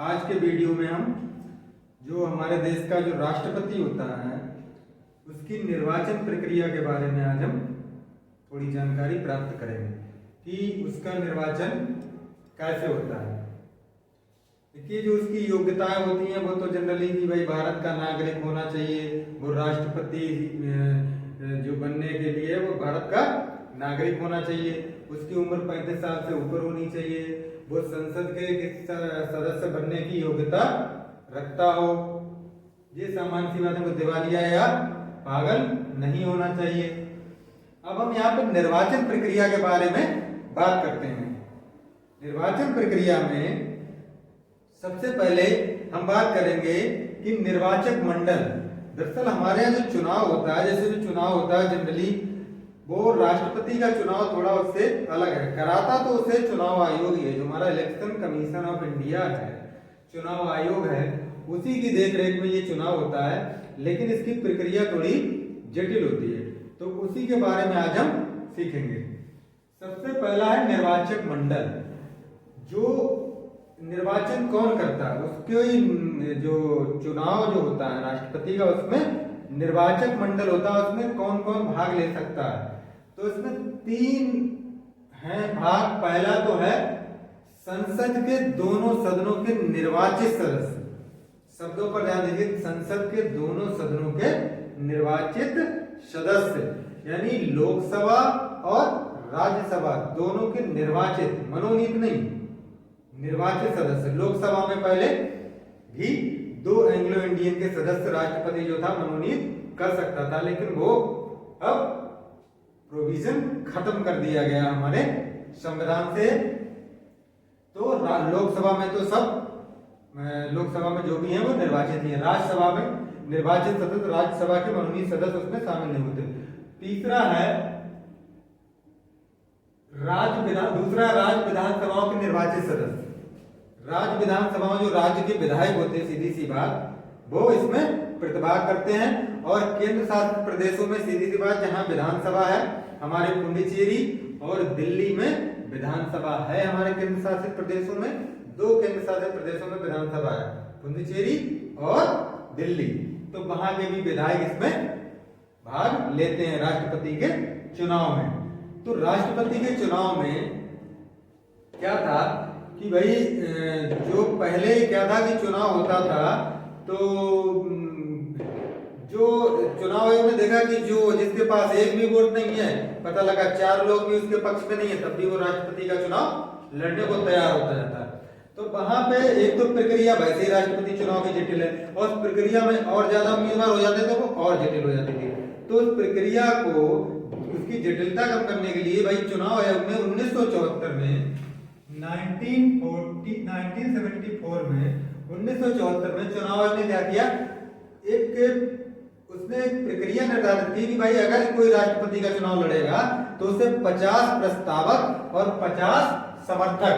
आज के वीडियो में हम जो हमारे देश का जो राष्ट्रपति होता है उसकी निर्वाचन प्रक्रिया के बारे में आज हम थोड़ी जानकारी प्राप्त करेंगे कि उसका निर्वाचन कैसे होता है। देखिए, जो उसकी योग्यताएं होती हैं वो तो जनरली कि भाई भारत का नागरिक होना चाहिए, वो राष्ट्रपति जो बनने के लिए वो भारत का नागरिक होना चाहिए, उसकी उम्र 35 साल से ऊपर होनी चाहिए, वो संसद के सदस्य बनने की योग्यता रखता हो, ये सामान्य सी बात है, वो दिवालिया या पागल नहीं होना चाहिए। अब हम यहाँ पर निर्वाचन प्रक्रिया के बारे में बात करते हैं। निर्वाचन प्रक्रिया में सबसे पहले हम बात करेंगे कि निर्वाचक मंडल, दरअसल हमारे यहाँ जो चुनाव होता है, जैसे जो चुनाव होता है जनरली वो राष्ट्रपति का चुनाव थोड़ा उससे अलग है, कराता तो उसे चुनाव आयोग ही है, जो हमारा इलेक्शन कमीशन ऑफ इंडिया है, चुनाव आयोग है, उसी की देखरेख में ये चुनाव होता है, लेकिन इसकी प्रक्रिया थोड़ी जटिल होती है, तो उसी के बारे में आज हम सीखेंगे। सबसे पहला है निर्वाचक मंडल। जो निर्वाचन कौन करता है, उसके जो चुनाव जो होता है राष्ट्रपति का, उसमें निर्वाचक मंडल होता है, उसमें कौन कौन भाग ले सकता है। तो इसमें 3 हैं भाग। पहला तो है संसद के दोनों सदनों के निर्वाचित सदस्य, शब्दों पर ध्यान दीजिए, संसद के दोनों सदनों के निर्वाचित सदस्य, यानी लोकसभा और राज्यसभा दोनों के निर्वाचित, मनोनीत नहीं, निर्वाचित सदस्य। लोकसभा में पहले भी 2 एंग्लो इंडियन के सदस्य राष्ट्रपति जो था मनोनीत कर सकता था, लेकिन वो अब प्रोविजन खत्म कर दिया गया हमारे संविधान से। तो लोकसभा में तो सब, लोकसभा में जो भी है वो निर्वाचित ही है, राज्यसभा में निर्वाचित सदस्य, राज्यसभा के मनोनीत सदस्य उसमें शामिल नहीं होते। तीसरा है दूसरा राज्य विधानसभाओं के निर्वाचित सदस्य। राज्य विधानसभाओं, जो राज्य के विधायक होते हैं, सीधी सी बात, वो इसमें प्रतिभाग करते हैं। और केंद्र शासित प्रदेशों में सीधी सी बात, जहां विधानसभा है, हमारे पुडुचेरी और दिल्ली में विधानसभा है। हमारे केंद्र शासित प्रदेशों में 2 केंद्र शासित प्रदेशों में विधानसभा है, पुडुचेरी और दिल्ली। तो वहां के भी विधायक इसमें भाग लेते हैं राष्ट्रपति के चुनाव में। तो राष्ट्रपति के चुनाव में क्या था कि भाई जो पहले क्या था कि चुनाव होता था, तो जो चुनाव आयोग ने देखा कि जो जिसके पास एक भी वोट नहीं है, पता लगा 4 लोग भी उसके पक्ष में नहीं है, तब भी वो राष्ट्रपति का चुनाव लड़ने को तैयार होता जाता है। तो वहां पे एक तो प्रक्रिया वैसे ही राष्ट्रपति चुनाव की जटिल है, और उस प्रक्रिया में और ज्यादा उम्मीदवार हो जाते थे, वो और जटिल हो जाती थी। तो उस प्रक्रिया को, उसकी जटिलता कम करने के लिए भाई चुनाव आयोग ने 1974 में 1974 में चुनाव आयोग ने क्या किया, उसने एक प्रक्रिया निर्धारित की कि भाई अगर कोई राष्ट्रपति का चुनाव लड़ेगा तो उसे 50 प्रस्तावक और 50 समर्थक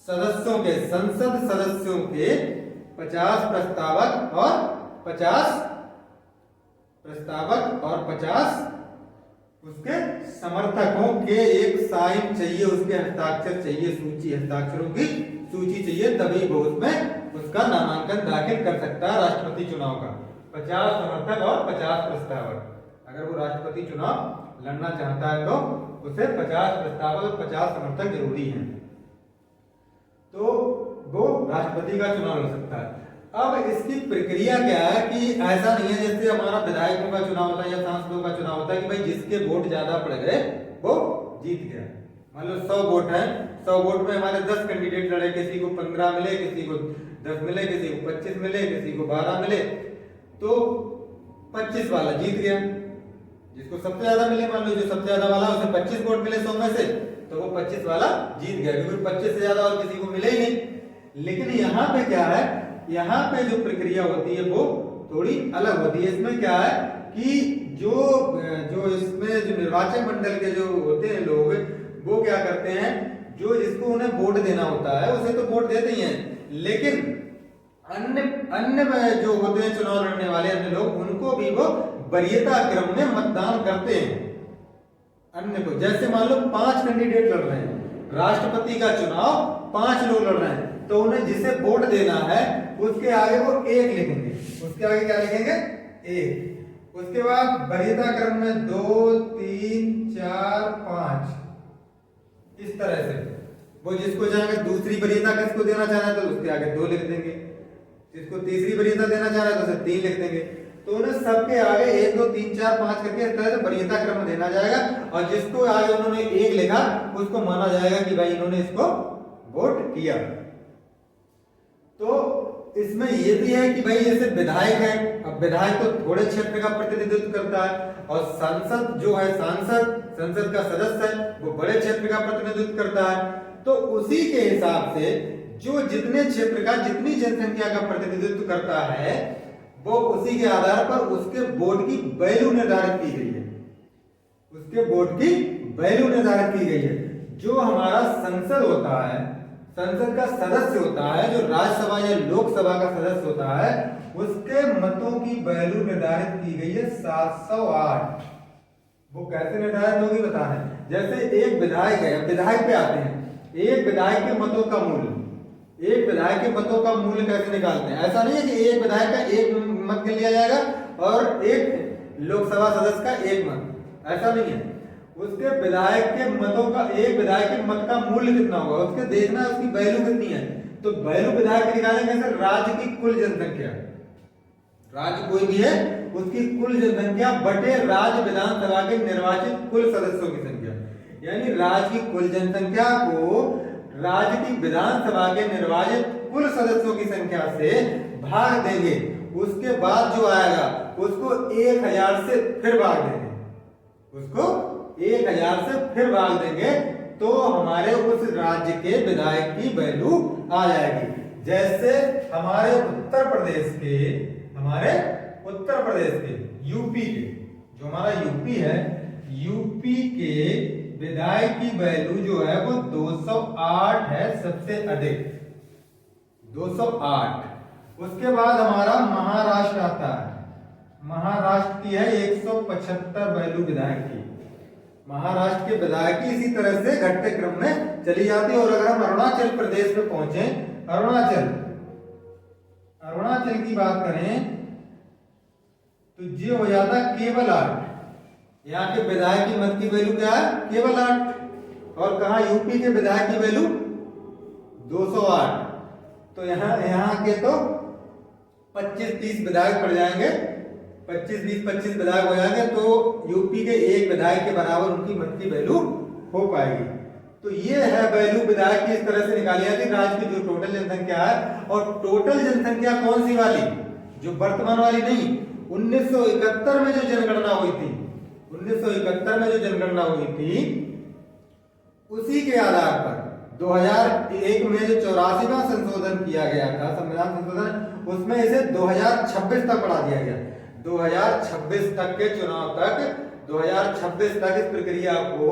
सदस्यों के, संसद सदस्यों के 50 प्रस्तावक और 50 उसके समर्थकों के एक साइन चाहिए, उसके हस्ताक्षर चाहिए, सूची, हस्ताक्षरों की सूची चाहिए, तभी वो उसमें उसका नामांकन दाखिल कर सकता है राष्ट्रपति चुनाव का। 50 समर्थक और 50 प्रस्तावक। अगर वो राष्ट्रपति चुनाव लड़ना चाहता है तो उसे 50 प्रस्तावक और 50 समर्थक जरूरी हैं, तो वो राष्ट्रपति का चुनाव लड़ सकता है। अब इसकी प्रक्रिया क्या है कि ऐसा नहीं है जैसे हमारा विधायकों का चुनाव होता है या सांसदों का चुनाव होता है कि भाई जिसके वोट ज्यादा पड़ गए वो जीत गया। मान लो 100 वोट है, 100 वोट में हमारे 10 कैंडिडेट लड़े, किसी को 15 मिले, किसी को 10 मिले, किसी को 25 मिले, किसी को 12 मिले, तो 25 वाला जीत गया। जिसको सबसे ज्यादा मिले, मान लो जो सबसे ज्यादा वाला उसे 25 वोट मिले 100 में से, तो वो 25 वाला जीत गया, क्योंकि 25 से ज्यादा और किसी को मिले ही नहीं। लेकिन यहाँ पे क्या है, यहाँ पे जो प्रक्रिया होती है वो थोड़ी अलग होती है। इसमें क्या है कि जो इसमें जो निर्वाचन मंडल के जो होते हैं लोग, वो क्या करते हैं, जो जिसको उन्हें वोट देना होता है उसे तो वोट देते ही हैं, लेकिन अन्य जो होते हैं चुनाव लड़ने वाले अन्य लोग, उनको भी वो वरीयता क्रम में मतदान करते हैं। अन्य को, जैसे मान लो 5 कैंडिडेट लड़ रहे हैं, राष्ट्रपति का चुनाव 5 लोग लड़ रहे हैं, तो उन्हें जिसे वोट देना है उसके आगे वो एक लिखेंगे। उसके आगे क्या लिखेंगे? एक। उसके बाद वरीयता क्रम में 2 3 4 5 इस तरह से वो जिसको चाहेंगे दूसरी वरीयता किसको देना चाह रहा है तो उसके आगे 2 लिख देंगे, जिसको तीसरी वरीयता देना चाह रहा है तो उसे 3 लिख देंगे। तो उन्हें सबके आगे 1 2 3 4 5 करके इस तरह से वरीयता क्रम देना जाएगा और जिसको आगे उन्होंने 1 लिखा उसको माना जाएगा कि भाई इन्होंने इसको वोट किया। तो इसमें ये भी है कि भाई जैसे विधायक है, अब विधायक तो थोड़े क्षेत्र का प्रतिनिधित्व करता है और सांसद जो है संसद का सदस्य है वो बड़े क्षेत्र का प्रतिनिधित्व करता है। तो उसी के हिसाब से जो जितने क्षेत्र का जितनी जनसंख्या का प्रतिनिधित्व करता है वो उसी के आधार पर उसके वोट की वैल्यू निर्धारित की गई है, उसके वोट की वैल्यू निर्धारित की गई है। जो हमारा संसद होता है, संसद का सदस्य होता है, जो राज्यसभा या लोकसभा का सदस्य होता है, उसके मतों की वैल्यू निर्धारित की गई है 708। वो कैसे निर्धारित होगी बता रहे हैं। जैसे एक विधायक है, विधायक पे आते हैं, एक विधायक के मतों का मूल्य, एक विधायक के मतों का मूल्य कैसे निकालते हैं? ऐसा नहीं है कि एक विधायक का एक मत गिन लिया जाएगा और एक लोकसभा सदस्य का एक मत, ऐसा नहीं है। उसके विधायक के मतों का, एक विधायक के मत का मूल्य कितना होगा उसके देखना है, उसकी वैल्यू कितनी है। तो वैल्यू विधायक निकालेंगे कैसे? राज्य की कुल जनसंख्या, राज्य कोई भी है उसकी कुल जनसंख्या बटे राज्य विधानसभा के निर्वाचित कुल सदस्यों की संख्या, यानी राज्य की कुल जनसंख्या को राज्य की विधानसभा के निर्वाचित कुल सदस्यों की संख्या से भाग देंगे। उसके बाद जो आएगा उसको 1000 से फिर भाग देंगे, उसको 1000 से फिर भाग देंगे तो हमारे उस राज्य के विधायक की वैल्यू आ जाएगी। जैसे हमारे उत्तर प्रदेश के यूपी के, जो हमारा यूपी है, यूपी के विधायक की वैल्यू जो है वो 208 है, सबसे अधिक 208। उसके बाद हमारा महाराष्ट्र आता है, महाराष्ट्र की है 175 वैल्यू विधायक की। महाराष्ट्र के विधायक की इसी तरह से घटते क्रम में चली जाती है। और अगर हम अरुणाचल प्रदेश में पहुंचे, अरुणाचल की बात करें तो ये हो जाता केवल 8। यहाँ के विधायक की मत की वैल्यू क्या है? केवल 8। और कहा यूपी के विधायक की वैल्यू 208। तो यहाँ के तो 25-30 विधायक पड़ जाएंगे, 25-20-25 विधायक हो जाएंगे तो यूपी के एक विधायक के बराबर उनकी मत की वैल्यू हो पाएगी। तो ये है वैल्यू विधायक की, इस तरह से निकाली जाती है राज्य की जो टोटल जनसंख्या है। और टोटल जनसंख्या कौन सी वाली? जो वर्तमान वाली नहीं, 1971 में जो जनगणना हुई थी, 1971 में जो जनगणना हुई थी उसी के आधार पर 2001 में जो 84वां संशोधन किया गया था, संविधान संशोधन, उसमें इसे 2026 तक बढ़ा दिया गया। 2026 तक के चुनाव तक, 2026 तक इस प्रक्रिया को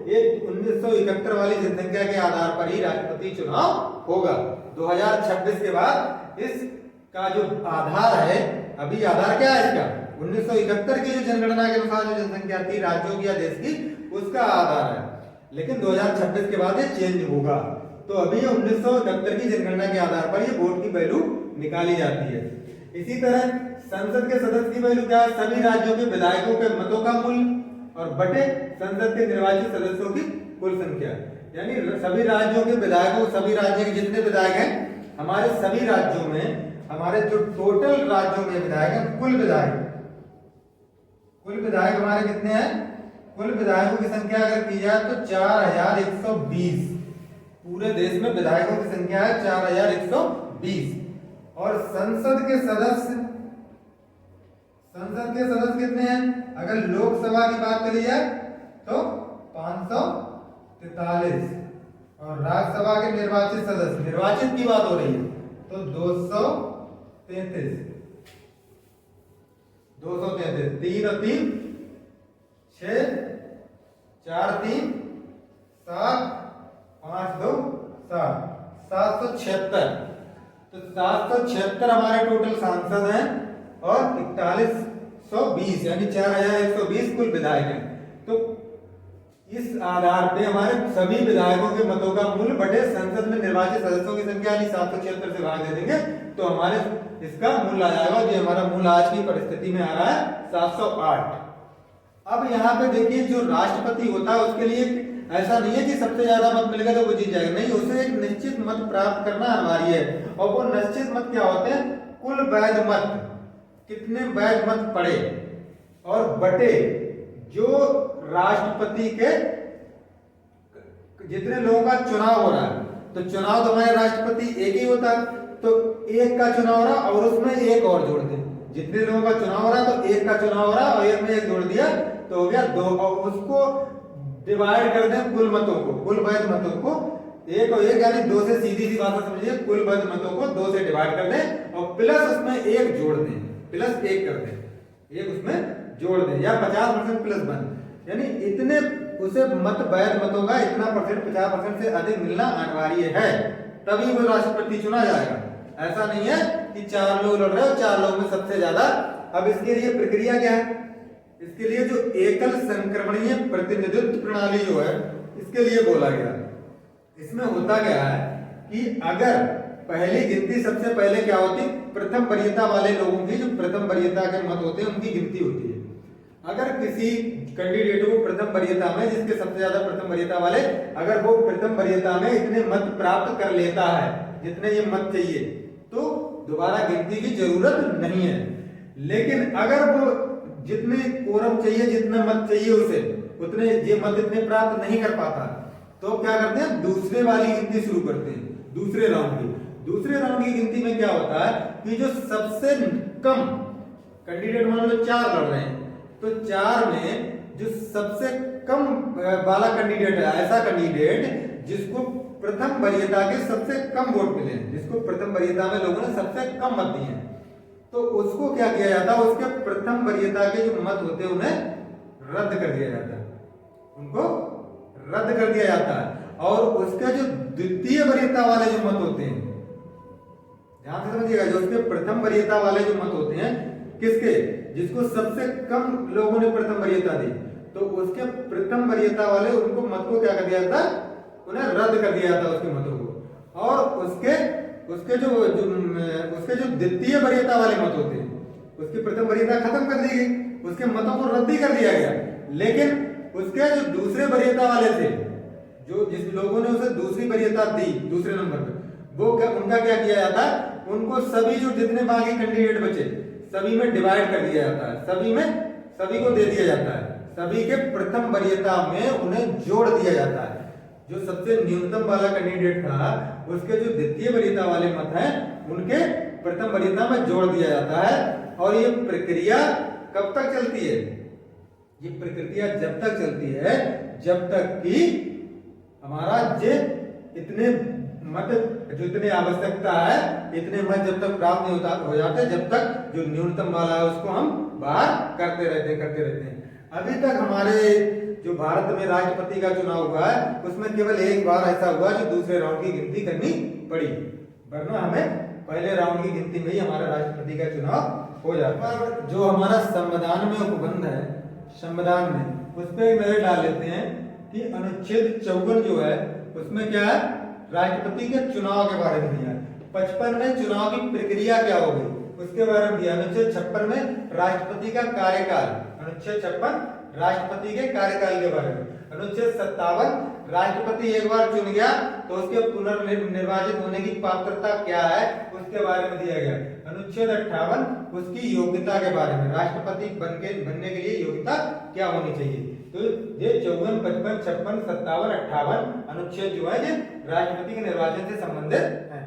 एक 1971 वाली जनसंख्या के आधार पर ही राष्ट्रपति चुनाव होगा। 2026 के बाद इसका जो आधार है, अभी आधार क्या है इसका? 1971 की जो जनगणना के अनुसार जो जनसंख्या थी राज्यों की या देश की, उसका आधार है। लेकिन 2026 के बाद ये चेंज होगा। तो अभी 1971 की जनगणना के आधार पर ये वोट की वैल्यू निकाली जाती है। इसी तरह संसद के सदस्य की वैल्यू क्या है? सभी राज्यों के विधायकों के मतों का मूल्य और बटे संसद के निर्वाचित सदस्यों की कुल संख्या, यानी सभी राज्यों के विधायकों, सभी राज्य के जितने विधायक हैं, हमारे सभी राज्यों में, हमारे जो टोटल राज्यों में विधायक हैं, कुल विधायक हमारे कितने हैं? कुल विधायकों की संख्या अगर की जाए तो 4120। पूरे देश में विधायकों की संख्या है 4120। और संसद के सदस्य कितने हैं? अगर लोकसभा की बात करी जाए तो 543 और राज्यसभा के निर्वाचित सदस्य, निर्वाचित की बात हो रही है तो 233। 3 और 3 6, 4 3 7, 5 2 7, 776। तो 776 हमारे टोटल सांसद हैं और 4120 यानी 4120 कुल विधायक हैं। तो इस आधार पे हमारे सभी विधायकों के मतों का मूल बटे संसद में निर्वाचित सदस्यों की संख्या यानी 776 से भाग दे देंगे तो हमारे इसका मूल आ जाएगा। जो हमारा मूल आज की परिस्थिति में आ रहा है 708। अब यहाँ पे देखिए जो राष्ट्रपति होता है उसके लिए ऐसा नहीं है कि सबसे ज्यादा मत मिल गए तो वो जीत जाएगा, नहीं, उसे एक निश्चित मत प्राप्त करना अनिवार्य है। और वो निश्चित मत क्या होते हैं? कुल वैध मत, कितने वैध मत पड़े और बटे जो राष्ट्रपति के जितने लोगों का चुनाव हो रहा है। तो चुनाव तो हमारे राष्ट्रपति एक ही होता है, तो एक का चुनाव हो रहा और उसमें एक और जोड़ दें। जितने लोगों का चुनाव हो रहा है तो एक का चुनाव हो रहा है और एक में एक जोड़ दिया तो हो गया 2, और उसको डिवाइड कर दें कुल मतों को, कुल वैध मतों को। एक और एक यानी 2 से सीधी सी बात समझिए, कुल वैध मतों को 2 से डिवाइड कर दें और प्लस उसमें एक जोड़ दें, प्लस एक कर दें, एक उसमें जोड़ दें या 50% प्लस 1, यानी इतने उसे मत वैध मतों का इतना परसेंट 50% से अधिक मिलना अनिवार्य है, तभी वो राष्ट्रपति चुना जाएगा। ऐसा नहीं है कि 4 लोग लड़ रहे हो, 4 लोगों में सबसे ज्यादा। अब इसके लिए प्रक्रिया क्या है? इसके लिए जो एकल संक्रमणीय प्रतिनिधित्व प्रणाली जो है इसके लिए बोला गया। इसमें होता क्या है कि अगर पहली गिनती सबसे पहले क्या होती, प्रथम वरीयता वाले लोगों की, जो प्रथम वरीयता के मत होते हैं उनकी गिनती होती है। अगर किसी कैंडिडेट को प्रथम वरीयता में, जिसके सबसे ज्यादा प्रथम वरीयता वाले, अगर वो प्रथम वरीयता में इतने मत प्राप्त कर लेता है जितने ये मत चाहिए, तो दोबारा गिनती की जरूरत नहीं है। लेकिन अगर वो जितने कोरम चाहिए, जितने मत चाहिए उसे, उतने ये मत इतने प्राप्त नहीं कर पाता, तो क्या करते हैं? दूसरे वाली गिनती शुरू करते हैं, दूसरे राउंड की। दूसरे राउंड की गिनती में क्या होता है कि जो सबसे कम कैंडिडेट, मान लो 4 लड़ रहे हैं, तो 4 में जो सबसे कम वाला कैंडिडेट है, ऐसा कैंडिडेट जिसको प्रथम वरीयता के सबसे कम वोट मिले, जिसको प्रथम वरीयता में लोगों ने सबसे कम मत दिए, तो उसको क्या किया जाता है? उसके प्रथम वरीयता के जो मत होते हैं उन्हें रद्द कर दिया जाता है, उनको रद्द कर दिया जाता है। और उसके जो द्वितीय वरीयता वाले जो मत होते हैं, ध्यान से समझिएगा, जो उसके प्रथम वरीयता वाले जो मत होते हैं, किसके? जिसको सबसे कम लोगों ने प्रथम वरीयता दी, तो उसके प्रथम वरीयता वाले उनको मत को क्या कर दिया जाता? उन्हें रद्द कर दिया जाता उसके मतों को। और उसके जो द्वितीय वरीयता वाले मत होते हैं, उसकी प्रथम वरीयता खत्म कर दी गई, उसके मतों को रद्द ही कर दिया गया। लेकिन उसके जो दूसरे वरीयता वाले थे, जो जिस लोगों ने उसे दूसरी वरीयता दी दूसरे नंबर पे, वो उनका क्या किया जाता है? उनको सभी जो जितने बाकी कैंडिडेट बचे सभी में डिवाइड कर दिया जाता है, सभी को दे दिया जाता है, सभी के प्रथम वरीयता में उन्हें जोड़ दिया जाता है। जो सबसे न्यूनतम वाला कैंडिडेट था उसके जो द्वितीय वरीयता वाले मत हैं उनके प्रथम वरीयता में जोड़ दिया जाता है। और ये प्रक्रिया कब तक चलती है? ये प्रक्रिया जब तक चलती है जब तक कि हमारा जे इतने मत, जो इतनी आवश्यकता है, इतने मत जब तक प्राप्त नहीं हो जाते, जब तक जो न्यूनतम वाला है उसको हम बाहर करते रहते हैं। अभी तक हमारे जो भारत में राष्ट्रपति का चुनाव हुआ है उसमें केवल एक बार ऐसा हुआ जो दूसरे राउंड की गिनती करनी पड़ी, वरना हमें पहले राउंड की गिनती में ही हमारा राष्ट्रपति का चुनाव हो जाता है। जो हमारा संविधान में उपबंध है, संविधान में उस पर नजर डाल लेते हैं कि अनुच्छेद 54 जो है उसमें क्या है? राष्ट्रपति के चुनाव के बारे में दिया है। 55 में चुनाव की प्रक्रिया क्या होगी उसके बारे में दिया। अनुच्छेद 56 में राष्ट्रपति का कार्यकाल, अनुच्छेद 56 राष्ट्रपति के कार्यकाल के बारे में। अनुच्छेद 57 राष्ट्रपति एक बार चुन गया तो उसके पुनर्निर्वाचित होने की पात्रता क्या है उसके बारे में दिया गया। अनुच्छेद 58 उसकी योग्यता के बारे में, राष्ट्रपति बनने के लिए योग्यता क्या होनी चाहिए। तो ये 54, 55, 56, 57, 58 अनुच्छेद जो है ये राष्ट्रपति के निर्वाचन से संबंधित है।